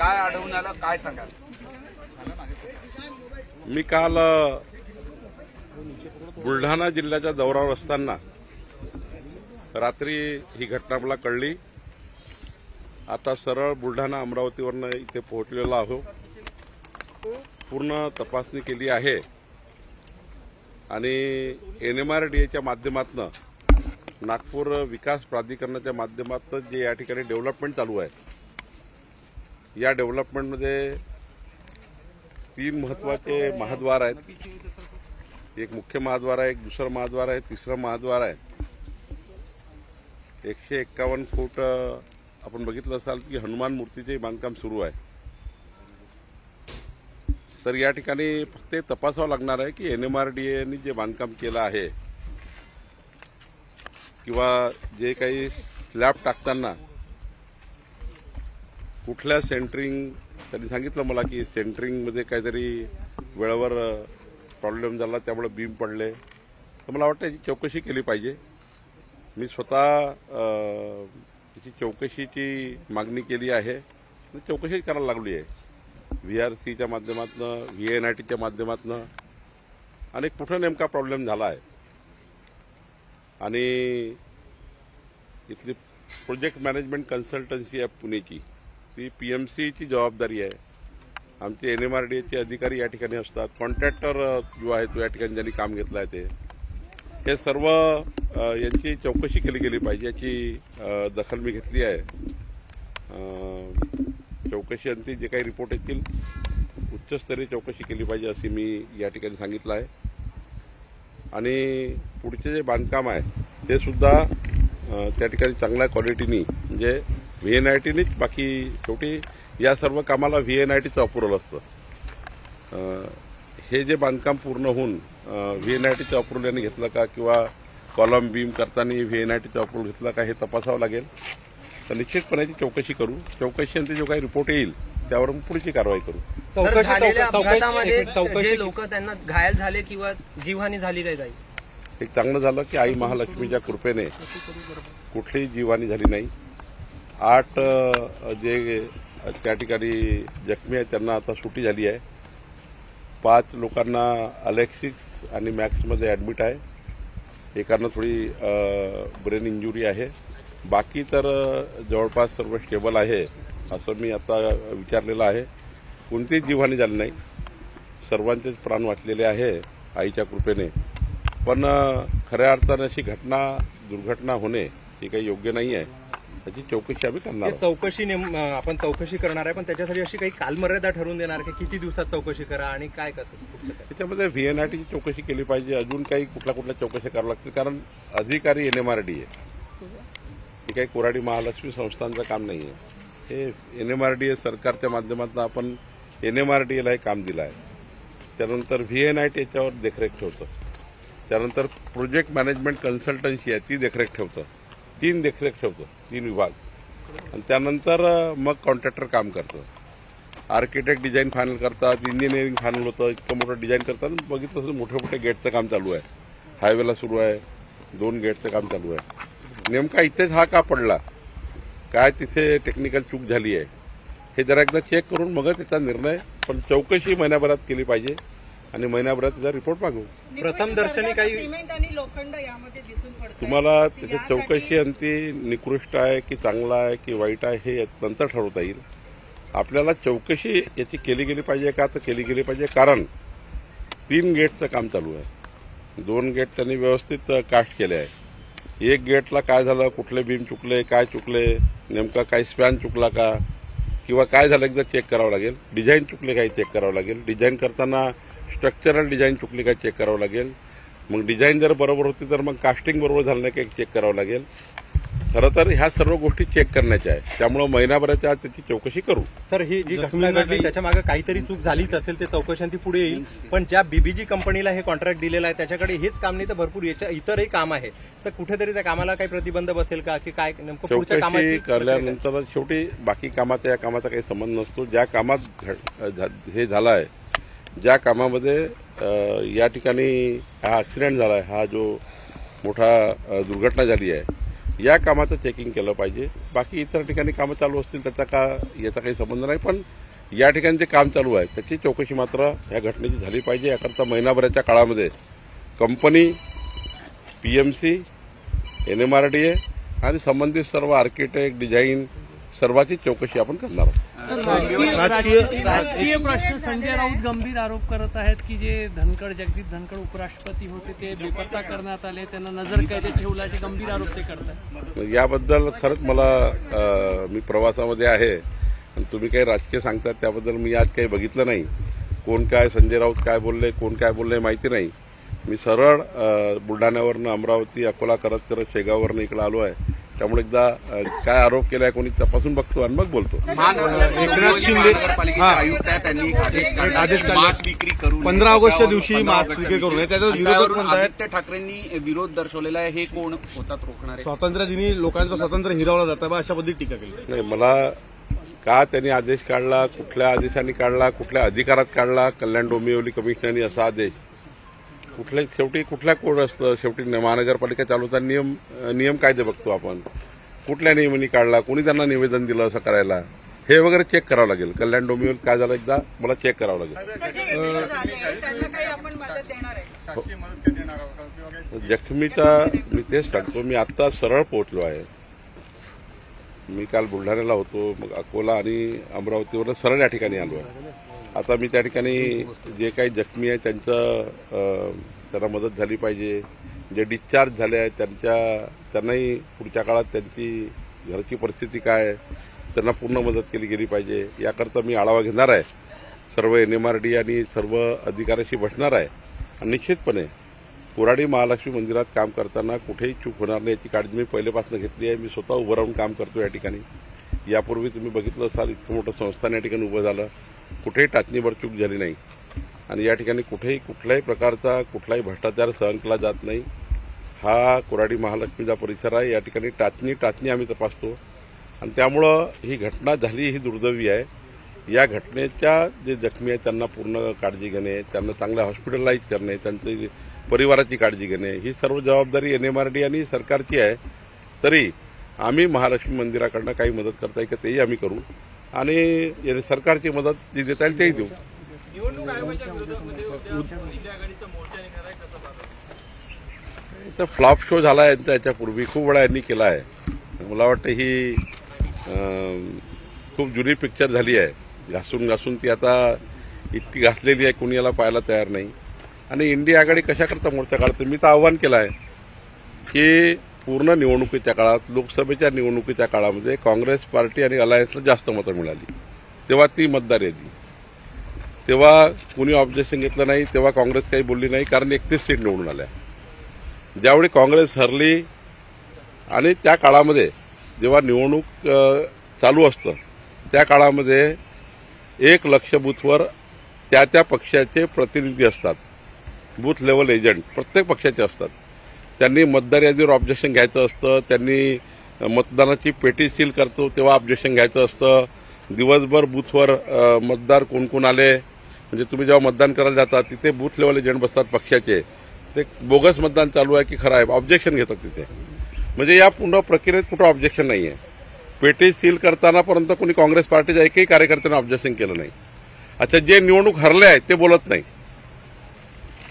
काय आढळून आलं, काय सांगाल? मी काल बुलढाणा जिल्ह्याच्या दौऱ्यावर असताना रात्री ही घटना मला कळली. आता सरळ बुलढाणा अमरावतीवरनं इथे पोहोचलेलो आहोत. पूर्ण तपासणी केली आहे आणि NMRDAच्या माध्यमातून नागपूर विकास प्राधिकरणाच्या माध्यमातून जे या ठिकाणी डेव्हलपमेंट चालू आहे, या डेव्हलपमेंटमध्ये 3 महत्वाचे महाद्वार आहेत. एक मुख्य महाद्वार आहे, एक दुसरा महाद्वार आहे, तिसरा महाद्वार आहे. 151 फूट आपण बघितलं असाल की हनुमान मूर्तीचे बांधकाम सुरू आहे. तर या ठिकाणी फक्त तपासावं लागणार आहे की NMRDAने जे बांधकाम केलं आहे किंवा जे काही स्लॅब टाकताना कुठल्या सेंटरिंग, त्यांनी सांगितलं मला की सेंटरिंगमध्ये काहीतरी वेळेवर प्रॉब्लेम झाला, त्यामुळे बीम पडले. तर मला वाटतं याची चौकशी केली पाहिजे. मी स्वतः त्याची चौकशीची मागणी केली आहे. चौकशी करायला लागली आहे VRCच्या माध्यमातून, VNITच्या माध्यमातून, आणि कुठं नेमका प्रॉब्लेम झाला आहे. आणि इथली प्रोजेक्ट मॅनेजमेंट कन्सल्टन्सी आहे पुणेची, ती PMCची जबाबदारी आहे. आमचे NMRDAचे अधिकारी या ठिकाणी असतात. कॉन्ट्रॅक्टर जो आहे तो या ठिकाणी ज्यांनी काम घेतलं आहे हे सर्व यांची चौकशी केली गेली पाहिजे. याची दखल मी घेतली आहे. चौकशी अंती जे काही रिपोर्ट येतील उच्चस्तरीय चौकशी केली पाहिजे असे मी या ठिकाणी सांगितलं आहे. आणि पुढचे जे बांधकाम आहे ते सुद्धा त्या ठिकाणी चांगल्या क्वालिटीनी, म्हणजे VNITनीच, बाकी शेवटी या सर्व कामाला VNITचं अप्रुव्हल असतं. हे जे बांधकाम पूर्ण होऊन VNITचं अप्रुव्हल यांनी घेतलं का किंवा कॉलम बीम करताना VNITचं अप्रुव्हल घेतलं का हे तपासावं लागेल. तर निश्चितपणे याची चौकशी करू. चौकशीनंतर जो काही रिपोर्ट येईल त्यावर पुढची कारवाई करू. जे लोक त्यांना घायल झाले किंवा जीवहानी झाली काय जाईल? एक चांगलं झालं की आई महालक्ष्मीच्या कृपेने कुठलीही जीवहानी झाली नाही. 8 जे त्या ठिकाणी जखमी आहेत त्यांना आता सुटी झाली आहे. 5 लोकांना अलेक्सिस आणि मॅक्समध्ये ॲडमिट आहे. एकांना थोडी ब्रेन इंजुरी आहे. बाकी तर जवळपास सर्व स्टेबल आहे असं मी आता विचारलेलं आहे. कोणतीच जीवहानी झाली नाही. सर्वांचेच प्राण वाचलेले आहे आईच्या कृपेने. पण खऱ्या अर्थानं अशी दुर्घटना होणे ही काही योग्य नाही आहे. त्याची चौकशी आम्ही करणार आहोत. आपण चौकशी करणार आहे, पण त्याच्यासाठी अशी काही कालमर्यादा ठरवून देणार की किती दिवसात चौकशी करा आणि काय कसं? त्याच्यामध्ये VNITची चौकशी केली पाहिजे. अजून काही कुठल्या चौकशी करावं लागतील, कारण अधिकारी NMRDA, हे काही कोराडी महालक्ष्मी संस्थांचं काम नाही आहे. हे NMRDA सरकारच्या माध्यमातून आपण NMRDAला हे काम दिलं आहे. त्यानंतर VNIT याच्यावर देखरेख ठेवतं. त्यानंतर प्रोजेक्ट मॅनेजमेंट कन्सल्टन्सी आहे ती देखरेख ठेवतं. 3 देखरेख ठेवतं, 3 विभाग. आणि त्यानंतर मग कॉन्ट्रॅक्टर काम करतं. आर्किटेक्ट डिझाईन फायनल करतात, इंजिनिअरिंग फायनल होतं. इतकं मोठं डिझाईन करतात. बघितलं असं मोठे गेटचं काम चालू आहे. हायवेला सुरू आहे. 2 गेटचं काम चालू आहे. नेमका इथेच हा का पडला, काय तिथे टेक्निकल चूक झाली आहे, हे जरा एकदा चेक करून मग त्याचा निर्णय. पण चौकशी महिन्याभरात केली पाहिजे आणि महिन्याभरात त्याचा रिपोर्ट मागू. प्रथम दर्शनी काही सिमेंट आणि लोखंड यामध्ये दिसून पडतं. तुम्हाला त्याची चौकशी अंती निकृष्ट आहे की चांगला आहे की वाईट आहे हे नंतर ठरवता येईल. आपल्याला चौकशी याची केली गेली पाहिजे का, तर केली गेली पाहिजे. कारण 3 गेटचं काम चालू आहे. 2 गेट त्यांनी व्यवस्थित कास्ट केले आहे. 1 गेटला काय झालं, कुठले बीम चुकले, काय चुकले, नेमका काही स्पॅन चुकला का किंवा काय झालं एकदा चेक करावं लागेल. डिझाईन चुकले काही चेक करावं लागेल. डिझाईन करताना स्ट्रक्चरल डिझाईन चुकली काय चेक करावं लागेल. मग डिझाईन जर बरोबर होती तर मग कास्टिंग बरोबर झालं नाही काही चेक करावं लागेल. खरं तर ह्या सर्व गोष्टी चेक करण्याच्या आहेत. त्यामुळे महिनाभराच्या आत त्याची चौकशी करू. सर, ही जी घटना घडली त्याच्या मागे काहीतरी चूक झालीच असेल, ते चौकशांती पुढे येईल. पण ज्या BBG कंपनीला हे कॉन्ट्रॅक्ट दिलेलं आहे त्याच्याकडे हेच काम नाही तर भरपूर इतरही काम आहे. तर कुठेतरी त्या कामाला काही प्रतिबंध बसेल का, की काय नेमकं पुढच्या कामाची चौकशी केल्यानंतर शेवटी बाकी कामाचा या कामाचा काही संबंध नसतो. ज्या कामात हे झालं आहे, ज्या कामामध्ये या ठिकाणी हा ऍक्सिडेंट झाला आहे, हा जो मोठा दुर्घटना झाली आहे, या कामाचं चेकिंग केलं पाहिजे. बाकी इतर ठिकाणी कामं चालू असतील त्याचा याचा काही संबंध नाही. पण या ठिकाणी जे काम चालू आहे त्याची चौकशी मात्र या घटनेची झाली पाहिजे. याकरता महिनाभराच्या काळामध्ये कंपनी, PMC, NMRDA आणि संबंधित सर्व आर्किटेक्ट, डिझाईन सर्वांची चौकशी आपण करणार आहोत. राजकीय प्रश्न संजय राऊत गंभीर आरोप करत आहेत की जे जगदीप धनखड उपराष्ट्रपती होते ते बेपत्ता करण्यात आले, त्यांना नजरकैदेत ठेवल्याचे गंभीर आरोप ते करतात. याबद्दल खरंच मला मी प्रवासामध्ये आहे आणि तुम्ही काही राजकीय सांगतात त्याबद्दल मी आज काही बघितलं नाही. कोण काय, संजय राऊत काय बोलले, कोण काय बोलले माहिती नाही. मी सरळ बुलढाण्यावरनं अमरावती, अकोला करत शेगाववरनं इकडे आलो आहे. त्यामुळे एकदा काय आरोप केलाय कोणी तपासून बघतो आणि मग बोलतो. एकनाथ शिंदे आयुक्त आहेत, त्यांनी आदेश मास्क विक्री करून 15 ऑगस्टच्या दिवशी मास्क विक्री करू नये त्याचा विरोध म्हणतात. आदित्य ठाकरेंनी विरोध दर्शवलेला आहे. हे कोण होतात रोखणारे? स्वातंत्र्य दिनी लोकांचं स्वातंत्र्य हिरावलं जातं बा अशा पद्धतीत टीका केली. नाही, मला का त्यांनी आदेश काढला, कुठल्या आदेशाने काढला, कुठल्या अधिकारात काढला, कल्याण डोंबिवली कमिशनरनी असा आदेश शेवटी कुठल्या कोड असतं, शेवटी महानगरपालिका चालवताना नियम कायदे बघतो आपण. कुठल्या नियमांनी काढला, कोणी त्यांना निवेदन दिलं असं करायला, हे वगैरे चेक करावं लागेल. कल्याण डोंबिवलीत काय झालं एकदा मला चेक करावं लागेल. जखमीचा मी तेच सांगतो, मी आता सरळ पोहोचलो आहे. मी काल बुलढाण्याला होतो, मग अकोला आणि अमरावतीवर सरळ या ठिकाणी आलो आहे. आता मी त्या ठिकाणी जे काही जखमी आहे त्यांना मदत झाली पाहिजे. जे डिस्चार्ज झाले आहेत त्यांनाही पुढच्या काळात त्यांची घरची परिस्थिती काय आहे त्यांना पूर्ण मदत केली गेली पाहिजे. याकरता मी आढावा घेणार आहे. सर्व NMRD आणि सर्व अधिकाऱ्याशी बसणार आहे. आणि निश्चितपणे कोराडी महालक्ष्मी मंदिरात काम करताना कुठेही चूक होणार नाही याची काळजी मी पहिल्यापासून घेतली आहे. मी स्वतः उभं राहून काम करतो या ठिकाणी. यापूर्वी तुम्ही बघितलं असाल, इतकं मोठं संस्थान या ठिकाणी उभं झालं, कुठेही टाचणीभर चूक झाली नाही. आणि या ठिकाणी कुठल्याही प्रकारचा कुठलाही भ्रष्टाचार सहन केला जात नाही. हा कोराडी महालक्ष्मीचा परिसर आहे. या ठिकाणी टाचणी आम्ही तपासतो आणि त्यामुळं ही घटना झाली ही दुर्दैवी आहे. या घटनेच्या जे जखमी आहेत त्यांना पूर्ण काळजी घेणे, त्यांना चांगलं हॉस्पिटलाइज करणे, त्यांची परिवाराची काळजी घेणे ही सर्व जबाबदारी NMRD आणि सरकारची आहे. तरी आम्ही महालक्ष्मी मंदिराकडनं काही मदत करता येईल तेही आम्ही करू आणि सरकारची मदत जी देता येईल तेही देऊ. निवडणूक आयोगाच्या विरोधामध्ये दिल्ली आघाडीचा मोर्चा निघणार आहे, कसं पाहता? फ्लॉप शो झाला आहे त्याच्यापूर्वी खूप वेळा यांनी केला आहे. मला वाटतं ही खूप जुनी पिक्चर झाली आहे. घासून ती आता इतकी घासलेली आहे, कुणी याला पाहायला तयार नाही. आणि इंडिया आघाडी कशाकरता मोर्चा काढते? मी तर आव्हान केलं आहे की पूर्ण निवडणुकीच्या काळात, लोकसभेच्या निवडणुकीच्या काळामध्ये काँग्रेस पार्टी आणि अलायन्सला जास्त मतं मिळाली, तेव्हा ती मतदार यादी, तेव्हा कुणी ऑब्जेक्शन घेतलं नाही, तेव्हा काँग्रेस काही बोलली नाही, कारण 31 सीट निवडून आल्या. ज्यावेळी काँग्रेस हरली आणि त्या काळामध्ये जेव्हा निवडणूक चालू असतं त्या काळामध्ये 1 लक्ष बूथवर त्या पक्षाचे प्रतिनिधी असतात, बूथ लेवल एजंट प्रत्येक पक्षाचे असतात. त्यांनी मतदार यादीवर ऑब्जेक्शन घ्यायचं असतं, त्यांनी मतदानाची पेटी सील करतो तेव्हा ऑब्जेक्शन घ्यायचं असतं. दिवसभर बूथवर मतदार कोण आले, म्हणजे तुम्ही जेव्हा मतदान करायला जाता तिथे बूथ लेवल एजंट बसतात पक्षाचे, ते बोगस मतदान चालू आहे की खरं आहे ऑब्जेक्शन घेतात तिथे. म्हणजे या पूर्ण प्रक्रियेत कुठं ऑब्जेक्शन नाही आहे. पेटी सील करतानापर्यंत कोणी काँग्रेस पार्टीच्या एकही कार्यकर्त्यानं ऑब्जेक्शन केलं नाही. अच्छा, जे निवडणूक हरले आहे ते बोलत नाही.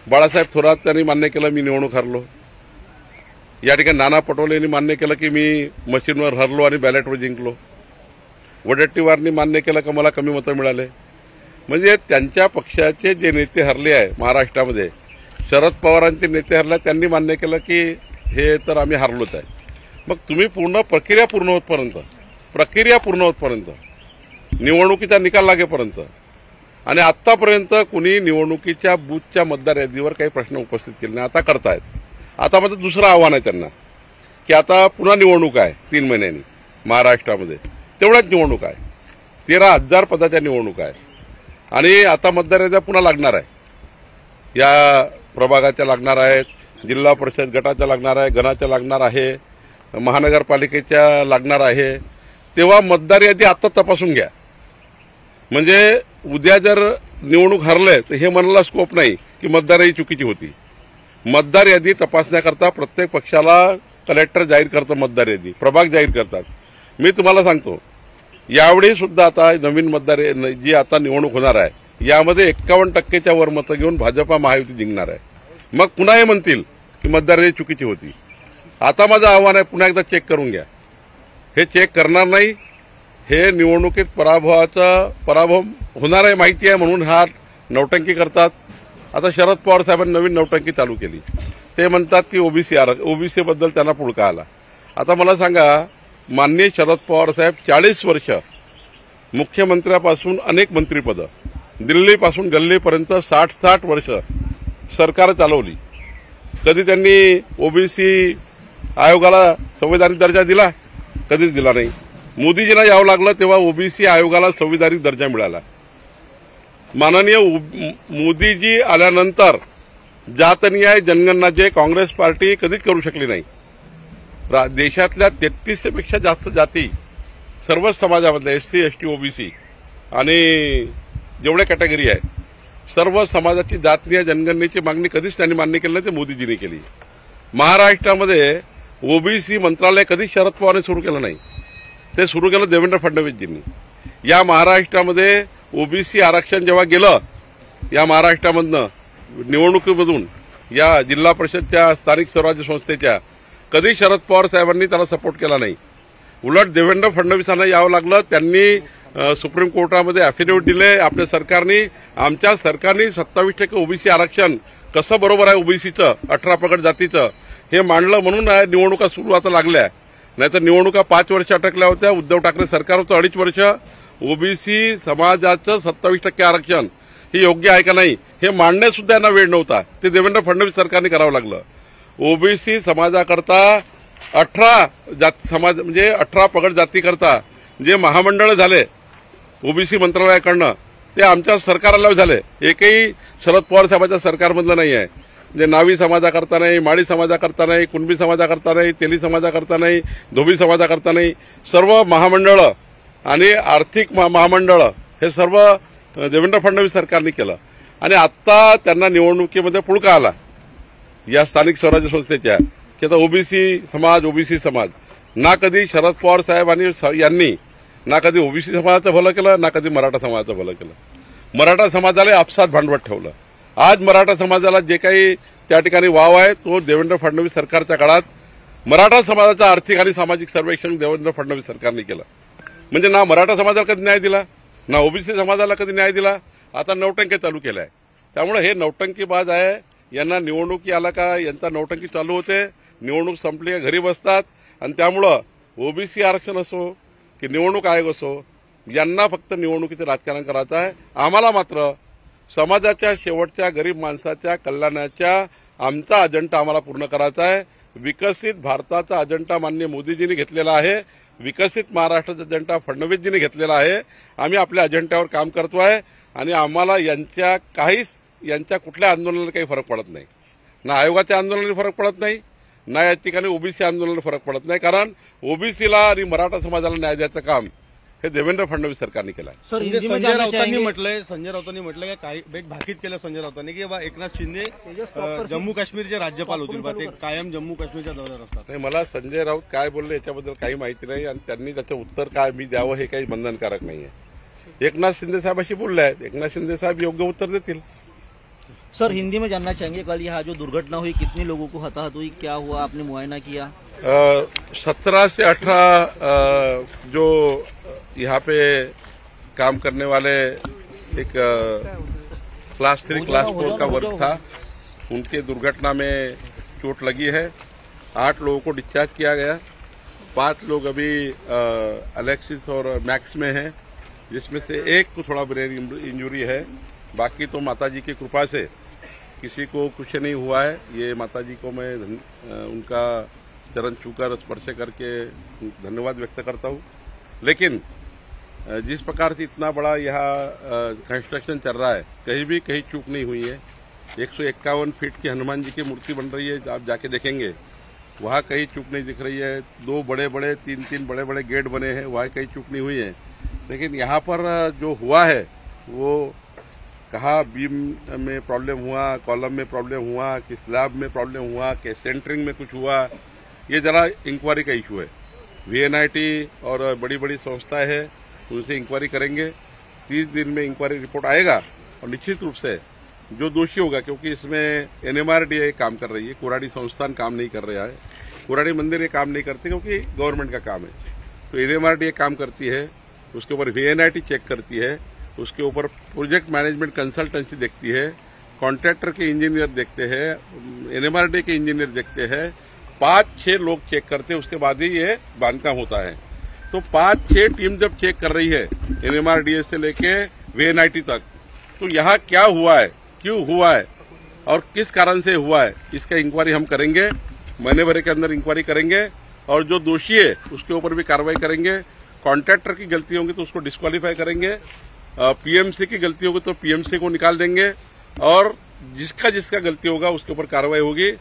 बाळासाहेब थोरात त्यांनी मान्य केलं मी निवडणूक हरलो. या ठिकाणी नाना पटोलेंनी मान्य केलं की मी मशीनवर हरलो आणि बॅलेटवर जिंकलो. वडेट्टीवारनी मान्य केलं की मला कमी मतं मिळाले. म्हणजे त्यांच्या पक्षाचे जे नेते हरले आहे महाराष्ट्रामध्ये, शरद पवारांचे नेते हरले, त्यांनी मान्य केलं की हे तर आम्ही हरलोच आहे. मग तुम्ही पूर्ण प्रक्रिया पूर्ण होतपर्यंत निवडणुकीचा निकाल लागेपर्यंत आणि आतापर्यंत कुणी निवडणुकीच्या बूथच्या मतदार यादीवर काही प्रश्न उपस्थित केले नाही. आता करतायत. आता मात्र दुसरं आव्हान आहे त्यांना की आता पुन्हा निवडणूक आहे 3 महिन्यांनी महाराष्ट्रामध्ये, तेवढ्याच निवडणूक आहे, 13,000 पदाच्या निवडणूक आहे आणि आता मतदार याद्या पुन्हा लागणार आहे. या प्रभागाच्या लागणार आहेत, जिल्हा परिषद गटाच्या लागणार आहे, गणाच्या लागणार आहे, महानगरपालिकेच्या लागणार आहे. तेव्हा मतदार यादी आता तपासून घ्या. म्हणजे उद्या जर निवडणूक हरले तर हे म्हणायला स्कोप नाही की मतदार यादी चुकीची होती. मतदार यादी तपासण्याकरता प्रत्येक पक्षाला कलेक्टर जाहीर करतं, मतदार यादी प्रभाग जाहीर करतात. मी तुम्हाला सांगतो, यावेळी सुद्धा आता नवीन मतदार जी आता निवडणूक होणार आहे यामध्ये 51% वर मतं घेऊन भाजपा महायुती जिंकणार आहे. मग पुन्हा हे म्हणतील की मतदार चुकीची होती. आता माझं आव्हान आहे, पुन्हा एकदा चेक करून घ्या. हे चेक करणार नाही, हे निवडणुकीत पराभव होणार आहे माहिती आहे म्हणून हा नौटंकी करतात. आता शरद पवार साहेबांनी नवीन नौटंकी चालू केली. ते म्हणतात की ओबीसी बद्दल त्यांना पुळका आला. आता मला सांगा, माननीय शरद पवार साहेब 40 वर्ष मुख्यमंत्र्यापासून अनेक मंत्रिपदं, दिल्लीपासून गल्लीपर्यंत 60 वर्ष सरकार चालवली. कधी त्यांनी ओबीसी आयोगाला संवैधानिक दर्जा दिला? कधीच दिला नाही. मोदीजींना यावं लागलं तेव्हा ओबीसी आयोगाला संवैधानिक दर्जा मिळाला. माननीय मोदीजी आल्यानंतर जातनिहाय जनगणना काँग्रेस पार्टी कधीच करू शकली नाही. देशातल्या 33 पेक्षा जास्त जाती, सर्वच समाजामधल्या एससी, एसटी, ओबीसी आणि जेवढ्या कॅटेगरी आहे, सर्व समाजाची जातनिहाय जनगणनेची मागणी कधीच त्यांनी मान्य केली नाही, ते मोदीजींनी केली. महाराष्ट्रामध्ये ओबीसी मंत्रालय कधीच शरद पवारांनी सुरू केलं नाही, ते सुरू केलं देवेंद्र फडणवीसजींनी. या महाराष्ट्रामध्ये ओबीसी आरक्षण जेव्हा गेलं, या महाराष्ट्रामधनं निवडणुकीमधून या जिल्हा परिषदच्या, स्थानिक स्वराज्य संस्थेच्या, कधी शरद पवार साहेबांनी त्याला सपोर्ट केला नाही. उलट देवेंद्र फडणवीसांना यावं लागलं. त्यांनी सुप्रीम कोर्टामध्ये अफिडेव्हिट दिले. आपल्या सरकारने, आमच्या सरकारने 27% ओबीसी आरक्षण कसं बरोबर आहे ओबीसीचं, 18 पगड जातीचं, हे मांडलं म्हणून निवडणुका सुरू आता लागल्या. नाहीतर निवडणुका 5 वर्ष अटकल्या होत्या. उद्धव ठाकरे सरकार होतं 2.5 वर्ष. ओबीसी समाजाचं 27% आरक्षण हे योग्य आहे का नाही हे मांडण्यासुद्धा यांना वेळ नव्हता. ते देवेंद्र फडणवीस सरकारने करावं लागलं. ओबीसी समाजाकरता 18 जाती समाज म्हणजे 18 पगड जातीकरता जे महामंडळ झाले ओबीसी मंत्रालयाकडनं, ते आमच्या सरकारला झाले. एकही शरद पवार साहेबांच्या सरकारमधलं नाही आहे. म्हणजे नावी समाजाकरता नाही, माळी समाजाकरता नाही, कुणबी समाजाकरता नाही, तेली समाजाकरता नाही, धोबी समाजाकरता नाही. सर्व महामंडळं आणि आर्थिक महामंडळं हे सर्व देवेंद्र फडणवीस सरकारने केलं. आणि आत्ता त्यांना निवडणुकीमध्ये पुळका आला या स्थानिक स्वराज्य संस्थेच्या, की आता ओबीसी समाज ना कधी शरद पवार साहेब यांनी ना कधी ओबीसी समाजाचं भलं केलं, ना कधी मराठा समाजाचं भलं केलं. मराठा समाजाला आपसात भांडवत ठेवलं. आज मराठा समाजाला जे काही त्या ठिकाणी वाव आहे तो देवेंद्र फडणवीस सरकारच्या काळात मराठा समाजाचं आर्थिक आणि सामाजिक सर्वेक्षण देवेंद्र फडणवीस सरकारने केलं. म्हणजे ना मराठा समाजाला कधी न्याय दिला, ना ओबीसी समाजाला कधी न्याय दिला. आता नौटंकी चालू केलं आहे. त्यामुळे हे नौटंकीबाज आहे. यांना निवडणुकी आला का यांचा नौटंकी चालू होते, निवडणूक संपली का घरी बसतात. आणि त्यामुळं ओबीसी आरक्षण असो की निवडणूक आयोग असो, यांना फक्त निवडणुकीचं राजकारण करायचं आहे. आम्हाला मात्र समाजाच्या शेवटच्या गरीब माणसाच्या कल्याणाच्या आमचा अजेंडा आम्हाला पूर्ण करायचा आहे. विकसित भारताचा अजेंडा माननीय मोदीजींनी घेतलेला आहे. विकसित महाराष्ट्राचा अजेंडा फडणवीसजींनी घेतलेला आहे. आम्ही आपल्या अजेंड्यावर काम करतो आहे आणि आम्हाला यांच्या कुठल्या आंदोलनाला काही फरक पडत नाही. ना आयोगाच्या आंदोलनाला फरक पडत नाही, ना या ठिकाणी ओबीसी आंदोलनाला फरक पडत नाही. कारण ओबीसीला आणि मराठा समाजाला न्याय द्यायचं काम हे देवेंद्र फडणवीस सरकारने केलं आहे. संजय राऊतांनी म्हटलंय की काही एक भाकीत केलं संजय राऊतांनी की एकनाथ शिंदे जम्मू काश्मीरचे राज्यपाल होतील, ते कायम जम्मू काश्मीरच्या दौऱ्यावर असतात. नाही, मला संजय राऊत काय बोलले याच्याबद्दल काही माहिती नाही आणि त्यांनी त्याचं उत्तर काय मी द्यावं हे काही बंधनकारक नाहीये. एकनाथ शिंदे साहेबांशी बोलले आहेत, एकनाथ शिंदे साहेब योग्य उत्तर देतील. सर हिंदी में जानना चाहेंगे, कल यहाँ जो दुर्घटना हुई कितने लोगों को हताहत हुई, क्या हुआ, आपने मुआयना किया? 17 से 18 जो यहाँ पे काम करने वाले एक क्लास 3 क्लास 4 का वर्ग था, उनके दुर्घटना में चोट लगी है. 8 लोगों को डिस्चार्ज किया गया. 5 लोग अभी अलेक्सिस और मैक्स में हैं, जिसमें से एक को थोड़ा ब्रेन इंजुरी है. बाकी तो माताजी की कृपा से किसी को कुछ नहीं हुआ है. ये माताजी को मैं उनका चरण छूकर स्पर्श करके धन्यवाद व्यक्त करता हूँ. लेकिन जिस प्रकार से इतना बड़ा यहाँ कंस्ट्रक्शन चल रहा है, कहीं चूक नहीं हुई है. 151 फीट की हनुमान जी की मूर्ति बन रही है, आप जाके देखेंगे वहाँ कहीं चूक नहीं दिख रही है. 2 बड़े-बड़े 3 बड़े-बड़े गेट बने हैं, वहाँ कहीं चूक नहीं हुई है. लेकिन यहाँ पर जो हुआ है वो कहाँ बीम में प्रॉब्लम हुआ, कॉलम में प्रॉब्लम हुआ, कि स्लैब में प्रॉब्लम हुआ, कि सेंटरिंग में कुछ हुआ, ये जरा इंक्वायरी का इशू है. VNIT और बड़ी बड़ी संस्थाएं हैं, उनसे इंक्वायरी करेंगे। 30 दिन में इंक्वायरी रिपोर्ट आएगा और निश्चित रूप से जो दोषी होगा, क्योंकि इसमें NMRDA काम कर रही है, कुराड़ी संस्थान काम नहीं कर रहा है, कुराड़ी मंदिर ये काम नहीं करते क्योंकि गवर्नमेंट का काम है, तो NMRDA काम करती है, उसके ऊपर VNIT चेक करती है, उसके ऊपर प्रोजेक्ट मैनेजमेंट कंसल्टेंसी देखती है, कॉन्ट्रैक्टर के इंजीनियर देखते हैं, NMRDA के इंजीनियर देखते हैं, 5-6 लोग चेक करते हैं, उसके बाद ही ये बांधकाम होता है। तो 5-6 टीम जब चेक कर रही है NMRDA से लेके VNIT तक, तो यहाँ क्या हुआ है, क्यों हुआ है और किस कारण से हुआ है, इसका इंक्वायरी हम करेंगे। महीने भर के अंदर इंक्वायरी करेंगे और जो दोषी है उसके ऊपर भी कार्रवाई करेंगे। कॉन्ट्रैक्टर की गलती होगी तो उसको डिस्क्वालीफाई करेंगे, PMC की गलती होगी तो PMC को निकाल देंगे और जिसका गलती होगा उसके ऊपर कार्रवाई होगी।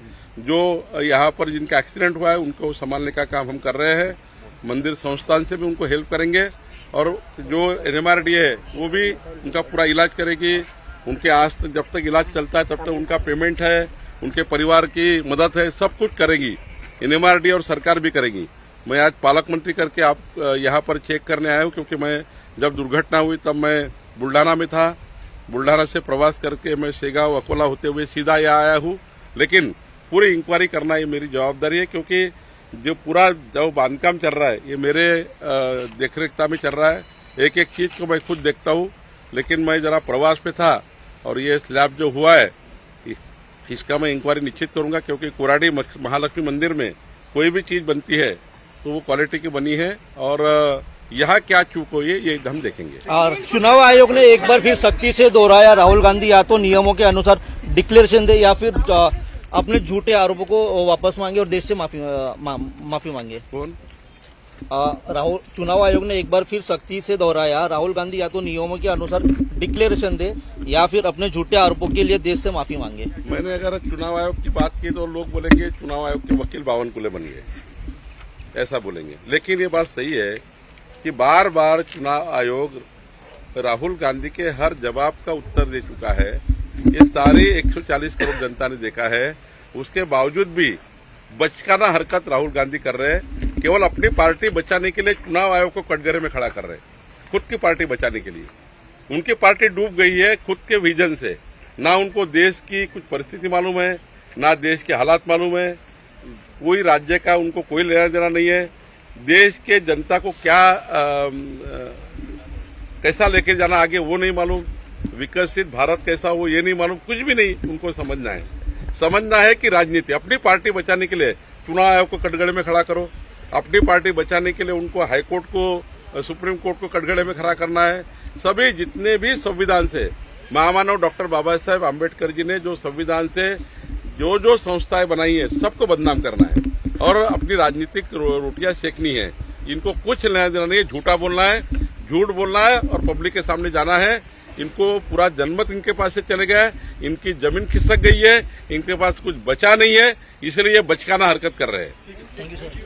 जो यहाँ पर जिनका एक्सीडेंट हुआ है उनको संभालने का काम हम कर रहे हैं, मंदिर संस्थान से भी उनको हेल्प करेंगे और जो NMRDA है वो भी उनका पूरा इलाज करेगी। उनके आज तक जब तक इलाज चलता है तब तक उनका पेमेंट है, उनके परिवार की मदद है, सब कुछ करेगी NMRDA और सरकार भी करेगी। मैं आज पालक मंत्री करके आप यहाँ पर चेक करने आया हूँ, क्योंकि मैं जब दुर्घटना हुई तब मैं बुल्ढाना में था, बुल्ढाना से प्रवास करके मैं शेगांव अकोला होते हुए सीधा यहाँ आया हूँ। लेकिन पूरी इंक्वायरी करना ये मेरी जवाबदारी है, क्योंकि जो बांधकाम चल रहा है ये मेरे देखरेखता में चल रहा है। एक एक चीज को मैं खुद देखता हूँ, लेकिन मैं जरा प्रवास पे था और ये स्लैब जो हुआ है इसका मैं इंक्वायरी निश्चित करूंगा, क्योंकि कुराड़ी महालक्ष्मी मंदिर में कोई भी चीज बनती है तो वो क्वालिटी की बनी है और यहाँ क्या चूक हुई है ये हम देखेंगे। और चुनाव आयोग ने एक बार फिर सख्ती से दोहराया, राहुल गांधी या तो नियमों के अनुसार डिक्लेरेशन दे या फिर अपने झूठे आरोपों को वापस मांगे और देश से माफी मांगे। कौन? राहुल चुनाव आयोग ने एक बार फिर सख्ती से दोहराया, राहुल गांधी या तो नियमों के अनुसार डिक्लेरेशन दे या फिर अपने झूठे आरोपों के लिए देश से माफी मांगे। मैंने अगर चुनाव आयोग की बात की तो लोग बोलेंगे चुनाव आयोग के वकील बावनकुले बन गए, ऐसा बोलेंगे। लेकिन ये बात सही है कि बार बार चुनाव आयोग राहुल गांधी के हर जवाब का उत्तर दे चुका है। ये सारी 140 करोड़ जनता ने देखा है, उसके बावजूद भी बचकाना हरकत राहुल गांधी कर रहे हैं। केवल अपनी पार्टी बचाने के लिए चुनाव आयोग को कटघरे में खड़ा कर रहे हैं, खुद की पार्टी बचाने के लिए। उनकी पार्टी डूब गई है खुद के विजन से। ना उनको देश की कुछ परिस्थिति मालूम है, ना देश के हालात मालूम है, कोई राज्य का उनको कोई लेना देना नहीं है। देश के जनता को क्या कैसा लेके जाना आगे वो नहीं मालूम, विकसित भारत कैसा हो ये नहीं मालूम, कुछ भी नहीं उनको समझना है। समझना है कि राजनीति अपनी पार्टी बचाने के लिए चुनाव आयोग को कटघरे में खड़ा करो, अपनी पार्टी बचाने के लिए उनको हाईकोर्ट को सुप्रीम कोर्ट को कटघरे में खड़ा करना है। सभी जितने भी संविधान से महामानव डॉक्टर बाबा साहेब आम्बेडकर जी ने जो संविधान से जो संस्थाएं बनाई है सबको बदनाम करना है और अपनी राजनीतिक रोटियां सेकनी है। इनको कुछ लेना देना नहीं है, झूठा बोलना है, झूठ बोलना है और पब्लिक के सामने जाना है। इनको पूरा जनमत इनके पास से चले गया है, इनकी जमीन खिसक गई है, इनके पास कुछ बचा नहीं है, इसलिए ये बचकाना हरकत कर रहे हैं। Thank you sir.